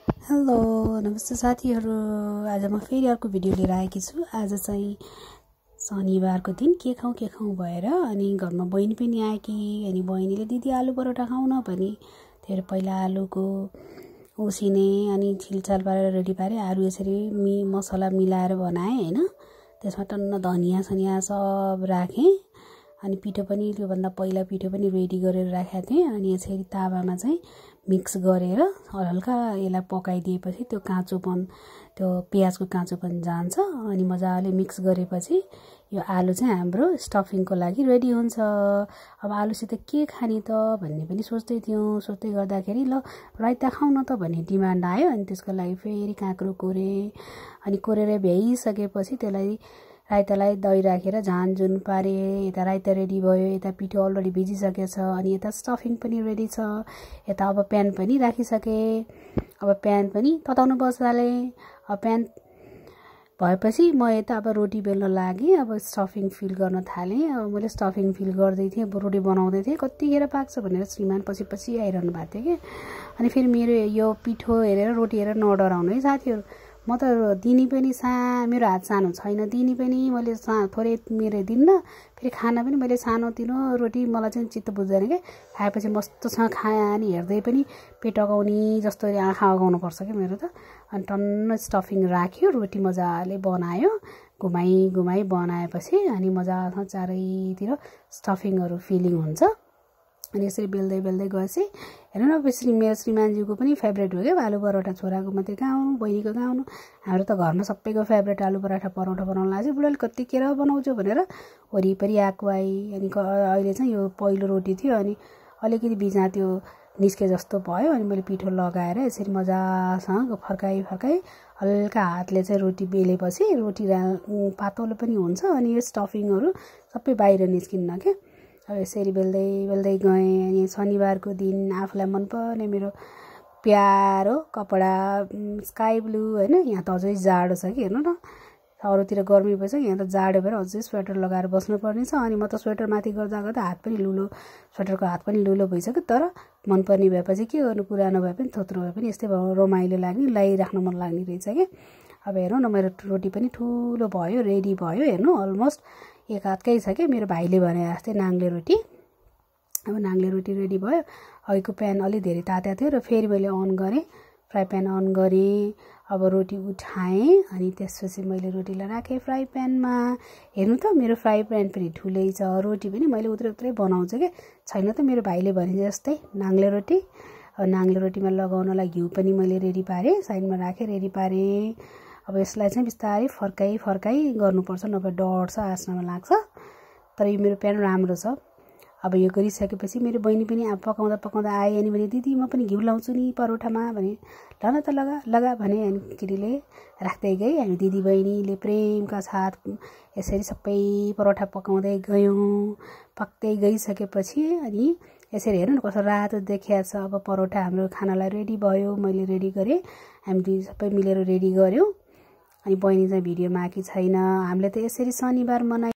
Hello नमस्ते साथीहरू। आज म फेरि अर्को भिडियो लिएर आएकी छु। आज चाहिँ शनिबारको दिन के खाउँ भएर अनि घरमा बहिनी पनि आएकी। अनि बहिनीले दिदी आलु परोटा खाउँ न भने त्यही पहिला आलुको उसिने अनि छिलछाल पारेर रेडी पारेँ। आलु यसरी मसला मिलाएर बनाएँ हैन। त्यसमा टन्न धनिया सनिया सब राखेँ। अनि पिठो पनि त्योभन्दा पहिला पिठो पनि रेडी गरेर राखेको थिएँ। अनि यसरी तावामा चाहिँ मिक्स गरेर हल्का यसलाई पकाइदिएपछि त्यो काँचोपन त्यो प्याजको काँचोपन जान्छ। अनि मजाले मिक्स गरेपछि यो आलु चाहिँ हाम्रो स्टफिङको लागि रेडी हुन्छ। अब आलुसित के खाने त भन्ने पनि सोच्दै थियौँ। सोच्दै गर्दाखेरि ल राइता खाउँ न त भन्ने डिमान्ड आयो। अनि त्यसको लागि फेरि काँक्रो कोरेँ। अनि कोरेर भ्याइसकेपछि त्यसलाई राइतालाई दही राखेर झानझुन पारेँ। यता राइता रेडी भयो, यता पिठो अलरेडी भिजिसकेछ, अनि यता स्टफिङ पनि रेडी छ। यता अब प्यान पनि राखिसकेँ। अब प्यान पनि तताउनु बसालेँ। अब प्यान भएपछि म यता अब रोटी बेल्न लागेँ। अब स्टफिङ फिल गर्न थालेँ। अब मैले स्टफिङ फिल गर्दै थिएँ, अब रोटी बनाउँदै थिएँ। कतिखेर पाक्छ भनेर श्रीमान पछि आइरहनु भएको थियो कि। अनि फेरि मेरो यो पिठो हेरेर रोटी हेरेर नडराउनु है साथीहरू। म त दिनी पनि मेरो हात सानो छैन, दिनी पनि मैले थोरै मेरो दिन्न। फेरि खाना पनि मैले सानोतिनो रोटी मलाई चाहिँ चित्त बुझ्दैन क्या। खाएपछि मस्तोसँग खाएँ अनि हेर्दै पनि पेट अगाउने जस्तो आँखा अगाउनु पर्छ क्या मेरो त। अनि टन्न स्टफिङ राख्यो, रोटी मजाले बनायो, घुमाइ बनाएपछि अनि मजासँग चारैतिर स्टफिङहरू फिलिङ हुन्छ। अनि यसरी बेल्दै गएपछि हेर्नु न, मेरो श्रीमानजीको पनि फेभरेट हो क्या आलु परोटा। छोराको मात्रै गाउनु, बहिनीको गाउनु, हाम्रो त घरमा सबैको फेभरेट आलु परोटा बनाउनु लाग्छ। बुढाले कतिखेर बनाउँछु भनेर वरिपरि आएको अनि अहिले चाहिँ यो पहिलो रोटी थियो। अनि अलिकति बिचमा त्यो निस्के जस्तो भयो। अनि मैले पिठो लगाएर यसरी मजासँग फर्काइ हल्का हातले चाहिँ रोटी बेलेपछि रोटी पातलो पनि हुन्छ। अनि यो स्टफिङहरू सबै बाहिर निस्किन्न क्या। अब यसरी बेल्दै गएँ। अनि शनिबारको दिन आफूलाई मनपर्ने मेरो प्यारो कपडा स्काई ब्लू होइन। यहाँ त अझै जाडो छ कि हेर्नु न, अरूतिर गर्मी भएछ, यहाँ त जाडो भएर अझै स्वेटर लगाएर बस्नुपर्ने छ। अनि म त स्वेटर माथि गर्दा हात पनि लुलो, स्वेटरको हात पनि लुलो भइसक्यो। तर मनपर्ने भएपछि के गर्नु, पुरानो भए पनि थोत्रो भए पनि यस्तै रमाइलो लाग्ने, लगाइराख्नु मन लाग्ने रहेछ क्या। अब हेर्नु न, मेरो रोटी पनि ठुलो भयो, रेडी भयो। हेर्नु अलमोस्ट एक हातकै छ क्या। मेरो भाइले भने जस्तै नाङ्ले रोटी। अब नाङ्ले रोटी रेडी भयो। अघिको प्यान अलि धेरै तातेको थियो र फेरि मैले अन गरेँ, फ्राई प्यान अन गरेँ। अब रोटी उठाएँ अनि त्यसपछि मैले रोटीलाई राखेँ फ्राई प्यानमा। हेर्नु त मेरो फ्राई प्यान पनि ठुलै छ, रोटी पनि मैले उत्रै बनाउँछु क्या। छैन त मेरो भाइले भने जस्तै नाङ्ले रोटी। अब नाङ्ले रोटीमा लगाउनलाई घिउ पनि मैले रेडी पारेँ, साइडमा राखेँ, रेडी पारेँ। अब यसलाई चाहिँ बिस्तारै फर्काइ गर्नुपर्छ, नभए डढ्छ, आस्नमा लाग्छ। तर यो मेरो प्यान राम्रो छ। अब यो गरिसकेपछि मेरो बहिनी पनि अब पकाउँदा आए। अनि भने दिदी म पनि घिउ लाउँछु नि परोठामा भने। ल न त लगा भने। अनि केटीले राख्दै गई। हामी दिदी बहिनीले प्रेमका साथ यसरी सबै परोठा पकाउँदै गयौँ। पक्दै गइसकेपछि अनि यसरी हेर्नु न कस्तो रातो देखिया छ। अब परोठा हाम्रो खानालाई रेडी भयो, मैले रेडी गरेँ, हामी सबै मिलेर रेडी गऱ्यौँ। अनि बहिनी चाहिँ भिडियोमा आएकी छैन। हामीले त यसरी शनिबार मनाइ